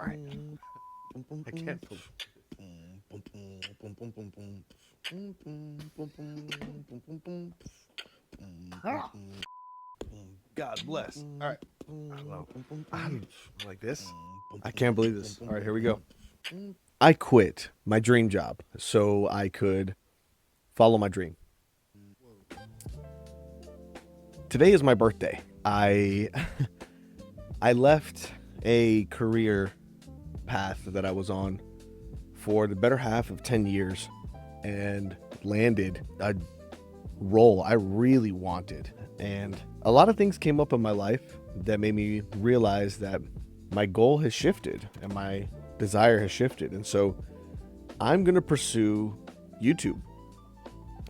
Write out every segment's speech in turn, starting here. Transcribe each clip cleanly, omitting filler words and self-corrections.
right. I can't believe. Ah, God bless. All right. I don't know. I'm like this. I can't believe this. All right, here we go. I quit my dream job so I could follow my dream. Today is my birthday. I left a career path that I was on for the better half of 10 years and landed a role I really wanted. And a lot of things came up in my life that made me realize that my goal has shifted and my desire has shifted. And so I'm going to pursue YouTube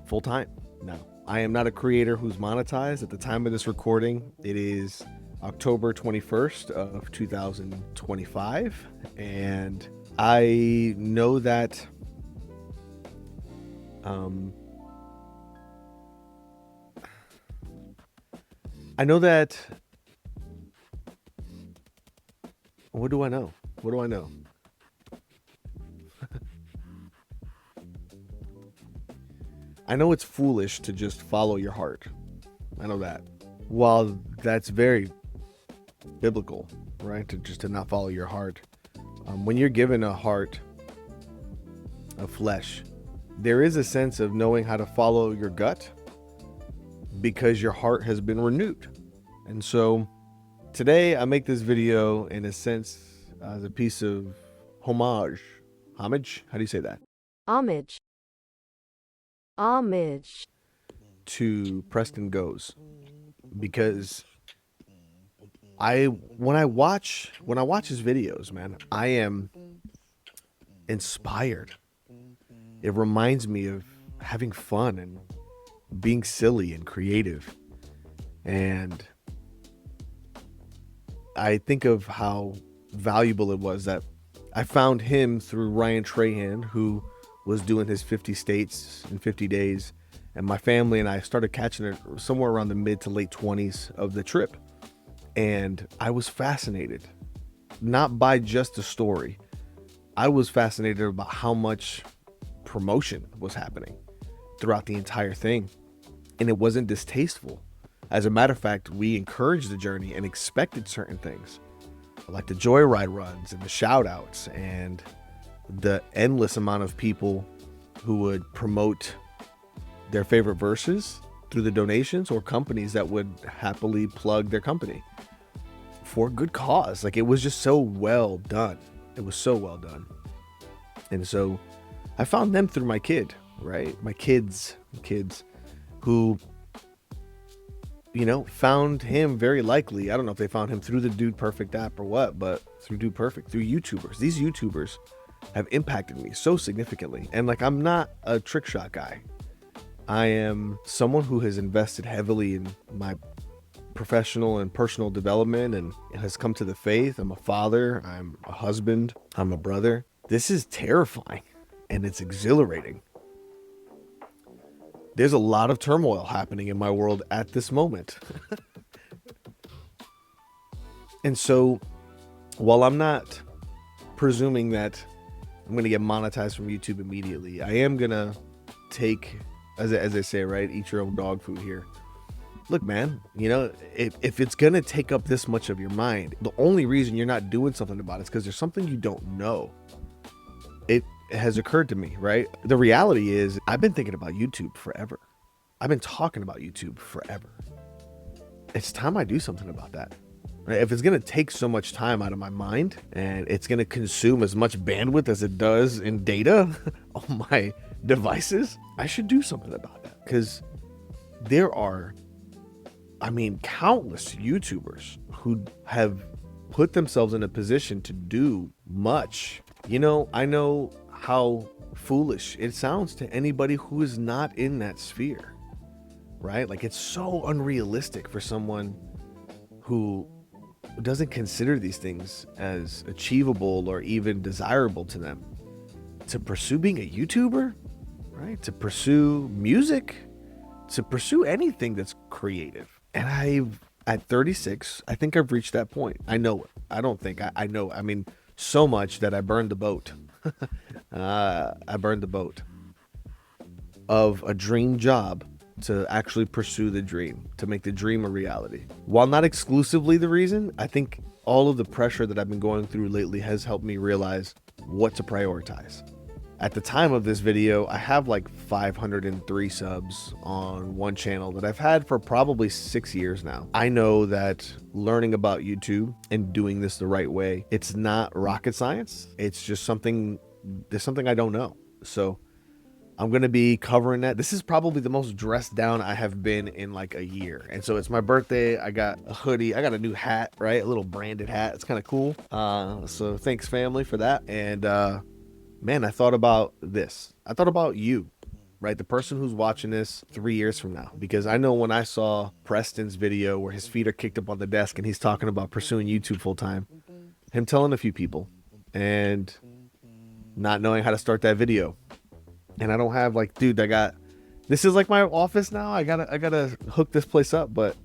full time now. I am not a creator who's monetized. At the time of this recording, it is October 21st of 2025. And I know that I know that what do I know? What do I know? I know it's foolish to just follow your heart. I know that. While that's very biblical, right? To not follow your heart. When you're given a heart of flesh, there is a sense of knowing how to follow your gut because your heart has been renewed. And so today I make this video in a sense as a piece of homage. Homage? How do you say that? Homage. Homage. To Preston Goes. Because when I watch his videos, man, I am inspired. It reminds me of having fun and being silly and creative. And I think of how valuable it was that I found him through Ryan Trahan, who was doing his 50 states in 50 days. And my family and I started catching it somewhere around the mid to late 20s of the trip. And I was fascinated, not by just the story. I was fascinated about how much promotion was happening throughout the entire thing. And it wasn't distasteful. As a matter of fact, we encouraged the journey and expected certain things, like the joyride runs and the shout outs and the endless amount of people who would promote their favorite verses through the donations, or companies that would happily plug their company for a good cause. Like, it was just so well done. It was so well done. And so I found them through my kid, right? My kids who, you know, found him very likely. I don't know if they found him through the Dude Perfect app or what, but through Dude Perfect, through YouTubers. These YouTubers have impacted me so significantly. And like, I'm not a trick shot guy. I am someone who has invested heavily in my professional and personal development and has come to the faith. I'm a father, I'm a husband, I'm a brother. This is terrifying and it's exhilarating. There's a lot of turmoil happening in my world at this moment. And so while I'm not presuming that I'm going to get monetized from YouTube immediately, I am going to take, as I say, right, eat your own dog food here. Look, man, you know, if it's going to take up this much of your mind, the only reason you're not doing something about it is because there's something you don't know. It has occurred to me, right? The reality is I've been thinking about YouTube forever. I've been talking about YouTube forever. It's time I do something about that. If it's going to take so much time out of my mind and it's going to consume as much bandwidth as it does in data on my devices, I should do something about that. Because there are, countless YouTubers who have put themselves in a position to do much. You know, I know how foolish it sounds to anybody who is not in that sphere, right? Like, it's so unrealistic for someone who doesn't consider these things as achievable or even desirable to them to pursue being a YouTuber, right? To pursue music, to pursue anything that's creative. And at 36, I think I've reached that point. I know it. I don't think I know. so much that I burned the boat. I burned the boat of a dream job to actually pursue the dream, to make the dream a reality. While not exclusively the reason, I think all of the pressure that I've been going through lately has helped me realize what to prioritize. At the time of this video, I have like 503 subs on one channel that I've had for probably 6 years now. I know that learning about YouTube and doing this the right way, it's not rocket science. It's just there's something I don't know. So I'm going to be covering that. This is probably the most dressed down I have been in like a year. And so it's my birthday. I got a hoodie. I got a new hat, right? A little branded hat. It's kind of cool. So thanks, family, for that. And man, I thought about this. I thought about you, right? The person who's watching this 3 years from now. Because I know when I saw Preston's video where his feet are kicked up on the desk and he's talking about pursuing YouTube full time, him telling a few people and not knowing how to start that video. And I don't have like, dude, this is like my office now. I gotta hook this place up, but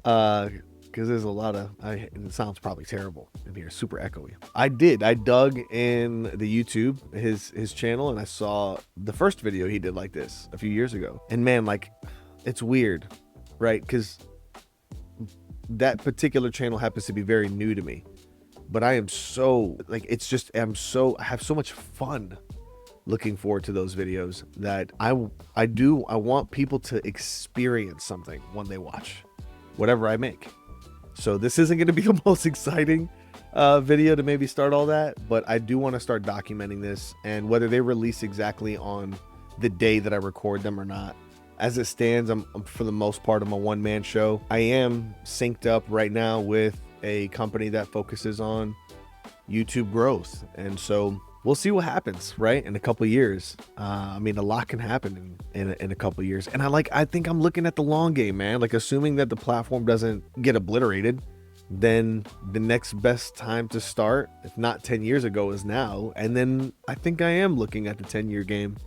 because there's a lot of, it sounds probably terrible in here, super echoey. I dug in the YouTube, his channel, and I saw the first video he did like this a few years ago. And man, like, it's weird, right? Because that particular channel happens to be very new to me, but I am so, like, I have so much fun looking forward to those videos that I want people to experience something when they watch whatever I make. So this isn't going to be the most exciting video to maybe start all that, but I do want to start documenting this, and whether they release exactly on the day that I record them or not. As it stands, I'm for the most part, I'm a one-man show. I am synced up right now with a company that focuses on YouTube growth, and so we'll see what happens, right? In a couple of years. I mean, a lot can happen in a couple of years. And I think I'm looking at the long game, man. Like, assuming that the platform doesn't get obliterated, then the next best time to start, if not 10 years ago, is now. And then I think I am looking at the 10-year game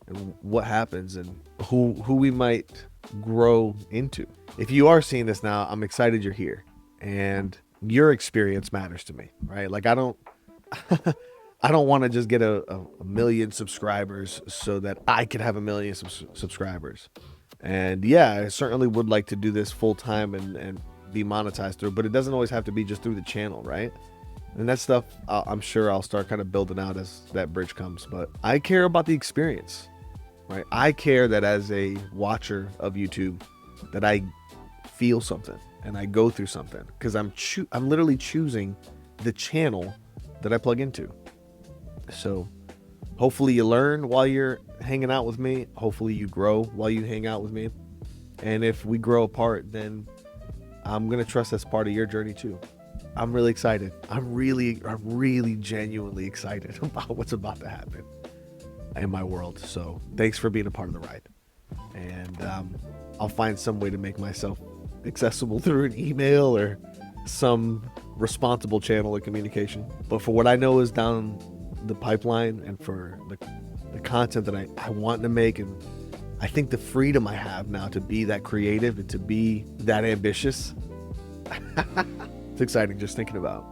and what happens and who we might grow into. If you are seeing this now, I'm excited you're here. And your experience matters to me, right? Like, I don't want to just get a million subscribers so that I could have a million subscribers. And yeah, I certainly would like to do this full time and be monetized through, but it doesn't always have to be just through the channel, right? And that stuff, I'm sure I'll start kind of building out as that bridge comes. But I care about the experience, right? I care that as a watcher of YouTube, that I feel something and I go through something, because I'm literally choosing the channel that I plug into. So hopefully you learn while you're hanging out with me. Hopefully you grow while you hang out with me. And if we grow apart, then I'm going to trust that's part of your journey too. I'm really excited. I'm really genuinely excited about what's about to happen in my world. So thanks for being a part of the ride. And I'll find some way to make myself accessible through an email or some responsible channel of communication. But for what I know is down the pipeline, and for the content that I want to make, and I think the freedom I have now to be that creative and to be that ambitious, it's exciting just thinking about.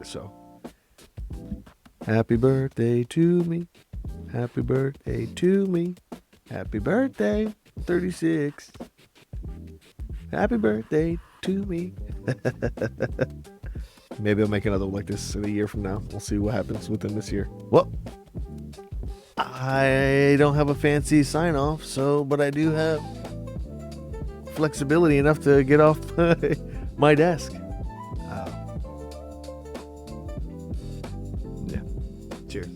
So happy birthday to me, happy birthday to me, happy birthday 36, happy birthday to me. Maybe I'll make another one like this in a year from now. We'll see what happens within this year. Well, I don't have a fancy sign off, but I do have flexibility enough to get off my desk. Yeah. Cheers.